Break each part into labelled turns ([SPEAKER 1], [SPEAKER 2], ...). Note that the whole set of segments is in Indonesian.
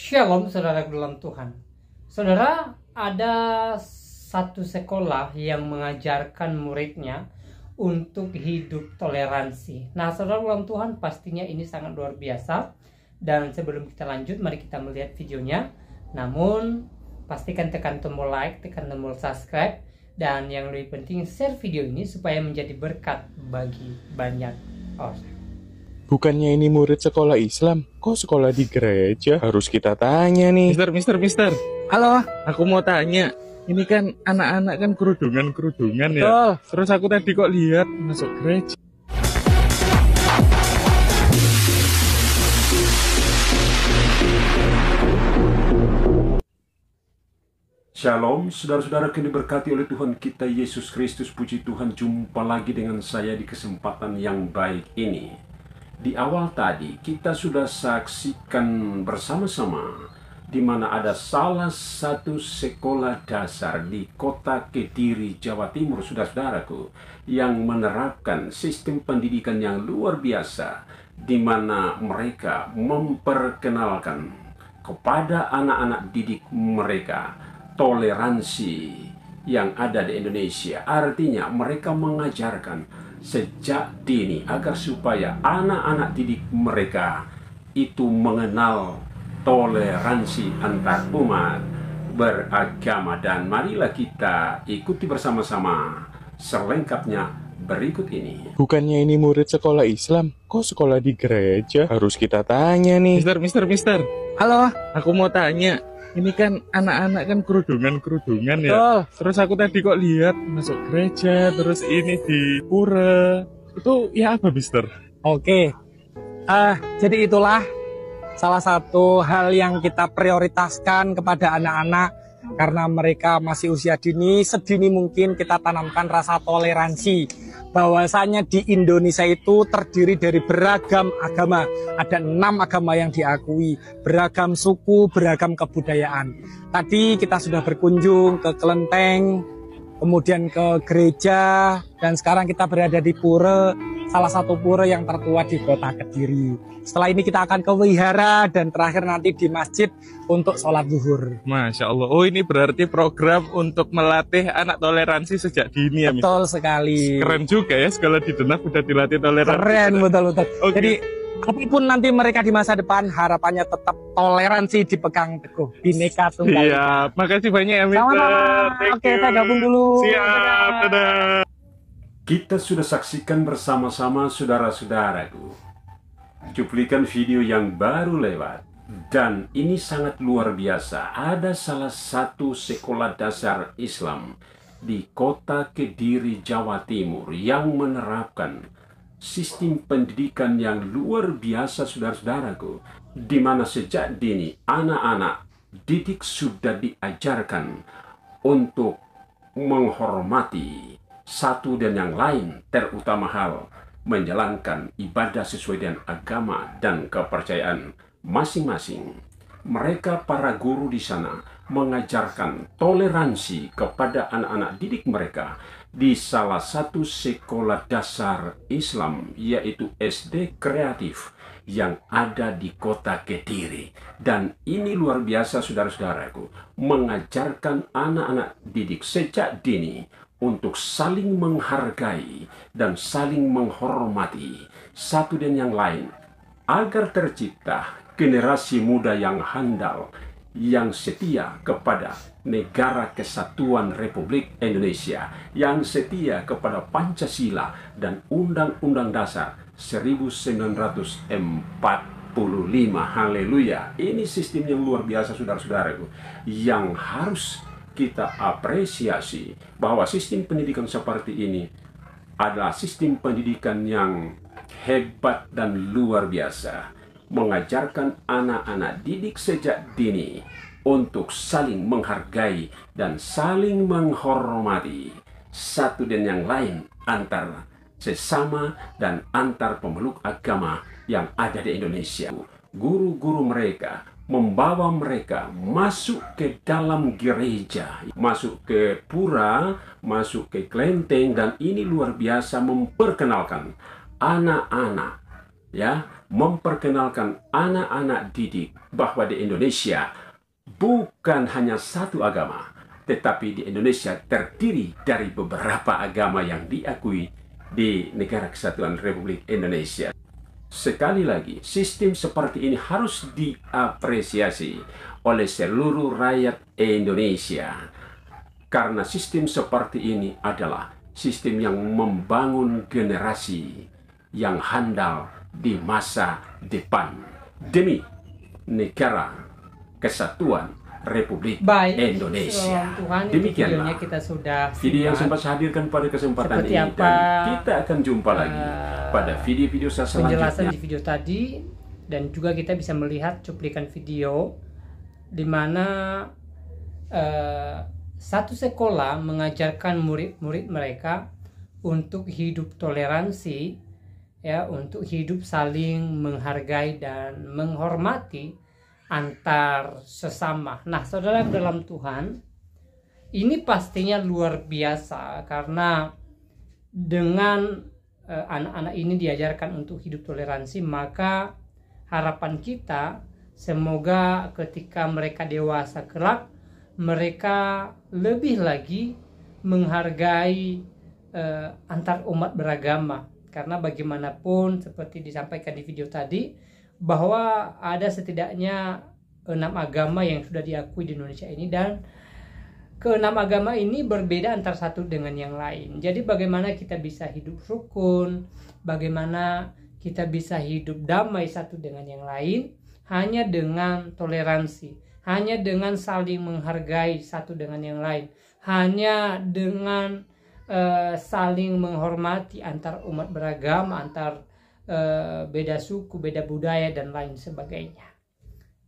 [SPEAKER 1] Shalom saudara dalam Tuhan. Saudara, ada satu sekolah yang mengajarkan muridnya untuk hidup toleransi. Nah, saudara dalam Tuhan, pastinya ini sangat luar biasa. Dan sebelum kita lanjut, mari kita melihat videonya. Namun, pastikan tekan tombol like, tekan tombol subscribe, dan yang lebih penting share video ini supaya menjadi berkat bagi banyak orang.
[SPEAKER 2] Bukannya ini murid sekolah Islam, kok sekolah di gereja? Harus kita tanya nih. Mister.
[SPEAKER 3] Halo.
[SPEAKER 2] Aku mau tanya, ini kan anak-anak kan kerudungan ya.
[SPEAKER 3] Betul.
[SPEAKER 2] Terus aku tadi kok lihat masuk gereja.
[SPEAKER 4] Shalom, saudara-saudara yang diberkati oleh Tuhan kita Yesus Kristus. Puji Tuhan, jumpa lagi dengan saya di kesempatan yang baik ini. Di awal tadi kita sudah saksikan bersama-sama di mana ada salah satu sekolah dasar di kota Kediri, Jawa Timur, saudara-saudaraku, yang menerapkan sistem pendidikan yang luar biasa, di mana mereka memperkenalkan kepada anak-anak didik mereka toleransi yang ada di Indonesia. Artinya mereka mengajarkan sejak dini agar supaya anak-anak didik mereka itu mengenal toleransi antar umat beragama. Dan marilah kita ikuti bersama-sama selengkapnya berikut ini.
[SPEAKER 2] Bukannya ini murid sekolah Islam, kok sekolah di gereja? Harus kita tanya nih. Mister.
[SPEAKER 3] Halo.
[SPEAKER 2] Aku mau tanya, ini kan anak-anak kan kerudungan ya.
[SPEAKER 3] Betul.
[SPEAKER 2] Terus aku tadi kok lihat masuk gereja, terus ini di pura. Itu ya apa, Mister?
[SPEAKER 3] Oke. Jadi itulah salah satu hal yang kita prioritaskan kepada anak-anak karena mereka masih usia dini. Sedini mungkin kita tanamkan rasa toleransi. Bahwasanya di Indonesia itu terdiri dari beragam agama. Ada 6 agama yang diakui, beragam suku, beragam kebudayaan. Tadi kita sudah berkunjung ke kelenteng, kemudian ke gereja, dan sekarang kita berada di pura, salah satu pura yang tertua di kota Kediri. Setelah ini kita akan ke wihara dan terakhir nanti di masjid untuk sholat zuhur.
[SPEAKER 2] Masya Allah. Oh, ini berarti program untuk melatih anak toleransi sejak dini ya, Mister?
[SPEAKER 3] Betul sekali.
[SPEAKER 2] Keren juga ya, sekolah di Denak udah dilatih toleransi.
[SPEAKER 3] Keren, betul-betul.
[SPEAKER 2] Okay.
[SPEAKER 3] Jadi apapun nanti mereka di masa depan, harapannya tetap toleransi dipegang teguh, bineka tunggal ika.
[SPEAKER 2] Siap, makasih banyak ya, Mister.
[SPEAKER 3] Sama-sama. Oke, saya gabung dulu.
[SPEAKER 2] Siap, dadah.
[SPEAKER 4] Kita sudah saksikan bersama-sama, saudara-saudaraku, cuplikan video yang baru lewat. Dan ini sangat luar biasa. Ada salah satu sekolah dasar Islam di kota Kediri, Jawa Timur yang menerapkan sistem pendidikan yang luar biasa, saudara-saudaraku, di mana sejak dini anak-anak didik sudah diajarkan untuk menghormati satu dan yang lain, terutama hal menjalankan ibadah sesuai dengan agama dan kepercayaan masing-masing. Mereka para guru di sana mengajarkan toleransi kepada anak-anak didik mereka di salah satu sekolah dasar Islam, yaitu SD Kreatif yang ada di kota Kediri. Dan ini luar biasa, saudara-saudaraku, mengajarkan anak-anak didik sejak dini untuk saling menghargai dan saling menghormati satu dan yang lain, agar tercipta generasi muda yang handal, yang setia kepada Negara Kesatuan Republik Indonesia, yang setia kepada Pancasila dan Undang-Undang Dasar 1945. Haleluya. Ini sistem yang luar biasa, saudara-saudaraku, yang harus kita apresiasi, bahwa sistem pendidikan seperti ini adalah sistem pendidikan yang hebat dan luar biasa, mengajarkan anak-anak didik sejak dini untuk saling menghargai dan saling menghormati satu dan yang lain antar sesama dan antar pemeluk agama yang ada di Indonesia. Guru-guru mereka membawa mereka masuk ke dalam gereja, masuk ke pura, masuk ke kelenteng, dan ini luar biasa memperkenalkan anak-anak ya, memperkenalkan anak-anak didik bahwa di Indonesia bukan hanya satu agama, tetapi di Indonesia terdiri dari beberapa agama yang diakui di Negara Kesatuan Republik Indonesia. Sekali lagi, sistem seperti ini harus diapresiasi oleh seluruh rakyat Indonesia. Karena sistem seperti ini adalah sistem yang membangun generasi yang handal di masa depan demi Negara Kesatuan Republik Indonesia.
[SPEAKER 1] Tuhan,
[SPEAKER 4] demikianlah
[SPEAKER 1] kita sudah
[SPEAKER 4] video yang sempat saya hadirkan pada kesempatan
[SPEAKER 1] seperti
[SPEAKER 4] ini,
[SPEAKER 1] apa,
[SPEAKER 4] dan kita akan jumpa lagi pada video-video saya
[SPEAKER 1] penjelasan
[SPEAKER 4] selanjutnya.
[SPEAKER 1] di video tadi, dan juga kita bisa melihat cuplikan video di mana satu sekolah mengajarkan murid-murid mereka untuk hidup toleransi, ya, untuk hidup saling menghargai dan menghormati antar sesama. Nah, saudara dalam Tuhan, ini pastinya luar biasa karena dengan anak-anak ini diajarkan untuk hidup toleransi, maka harapan kita semoga ketika mereka dewasa kelak, mereka lebih lagi menghargai antar umat beragama. Karena bagaimanapun seperti disampaikan di video tadi, bahwa ada setidaknya 6 agama yang sudah diakui di Indonesia ini, dan ke-6 agama ini berbeda antara satu dengan yang lain. Jadi bagaimana kita bisa hidup rukun, bagaimana kita bisa hidup damai satu dengan yang lain, hanya dengan toleransi, hanya dengan saling menghargai satu dengan yang lain, hanya dengan saling menghormati antar umat beragama, antar beda suku, beda budaya, dan lain sebagainya.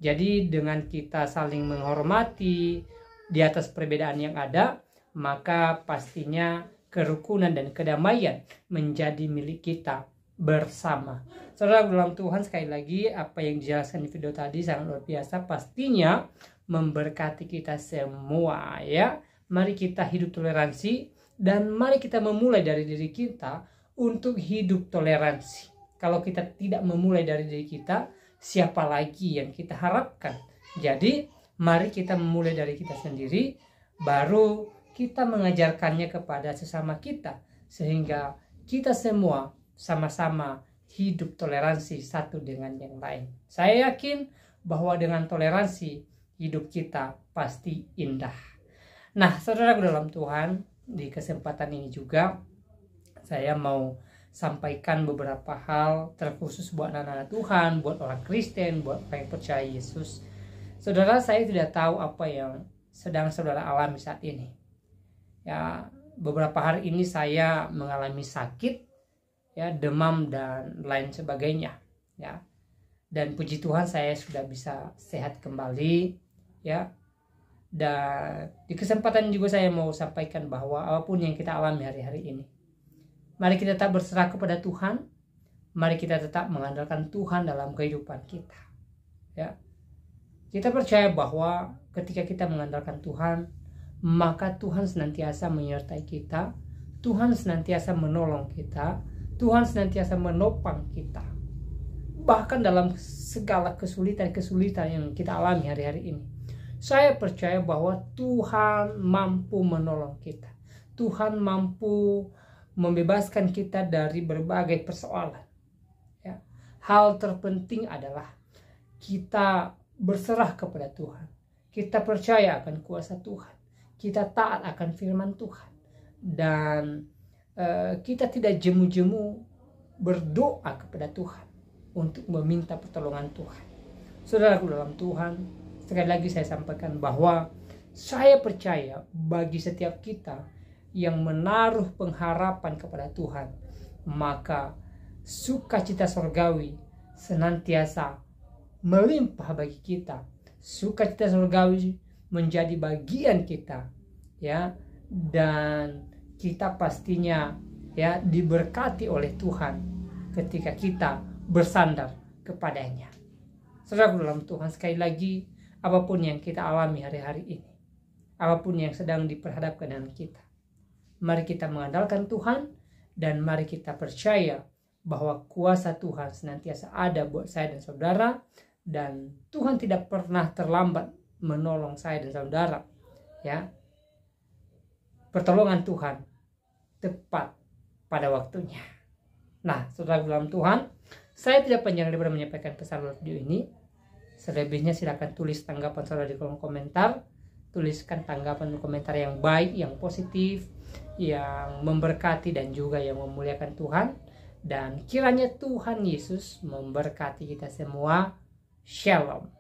[SPEAKER 1] Jadi dengan kita saling menghormati di atas perbedaan yang ada, maka pastinya kerukunan dan kedamaian menjadi milik kita bersama. Saudara dalam Tuhan, sekali lagi apa yang dijelaskan di video tadi sangat luar biasa, pastinya memberkati kita semua, ya. Mari kita hidup toleransi, dan mari kita memulai dari diri kita untuk hidup toleransi. Kalau kita tidak memulai dari diri kita, siapa lagi yang kita harapkan? Jadi, mari kita memulai dari kita sendiri, baru kita mengajarkannya kepada sesama kita, sehingga kita semua sama-sama hidup toleransi satu dengan yang lain. Saya yakin bahwa dengan toleransi, hidup kita pasti indah. Nah, saudara dalam Tuhan, di kesempatan ini juga, saya mau sampaikan beberapa hal terkhusus buat anak-anak Tuhan, buat orang Kristen, buat orang yang percaya Yesus. Saudara, saya tidak tahu apa yang sedang saudara alami saat ini. Ya, beberapa hari ini saya mengalami sakit, ya, demam dan lain sebagainya, ya. Dan puji Tuhan saya sudah bisa sehat kembali, ya. Dan di kesempatan juga saya mau sampaikan bahwa apapun yang kita alami hari-hari ini, mari kita tetap berserah kepada Tuhan. Mari kita tetap mengandalkan Tuhan dalam kehidupan kita. Ya. Kita percaya bahwa ketika kita mengandalkan Tuhan, maka Tuhan senantiasa menyertai kita. Tuhan senantiasa menolong kita. Tuhan senantiasa menopang kita. Bahkan dalam segala kesulitan-kesulitan yang kita alami hari-hari ini, saya percaya bahwa Tuhan mampu menolong kita. Tuhan mampu membebaskan kita dari berbagai persoalan. Ya. Hal terpenting adalah kita berserah kepada Tuhan. Kita percaya akan kuasa Tuhan. Kita taat akan firman Tuhan. Dan kita tidak jemu-jemu berdoa kepada Tuhan untuk meminta pertolongan Tuhan. Saudaraku dalam Tuhan, sekali lagi saya sampaikan bahwa saya percaya bagi setiap kita yang menaruh pengharapan kepada Tuhan, maka sukacita surgawi senantiasa melimpah bagi kita. Sukacita surgawi menjadi bagian kita, ya, dan kita pastinya, ya, diberkati oleh Tuhan ketika kita bersandar kepadanya. Saudara dalam Tuhan, sekali lagi, apapun yang kita alami hari-hari ini, apapun yang sedang diperhadapkan dengan kita, mari kita mengandalkan Tuhan, dan mari kita percaya bahwa kuasa Tuhan senantiasa ada buat saya dan saudara, dan Tuhan tidak pernah terlambat menolong saya dan saudara. Ya, pertolongan Tuhan tepat pada waktunya. Nah, saudara dalam Tuhan, saya tidak panjang daripada menyampaikan pesan video ini. Selebihnya silakan tulis tanggapan saudara di kolom komentar. Tuliskan tanggapan komentar yang baik, yang positif, yang memberkati dan juga yang memuliakan Tuhan. Dan kiranya Tuhan Yesus memberkati kita semua. Shalom.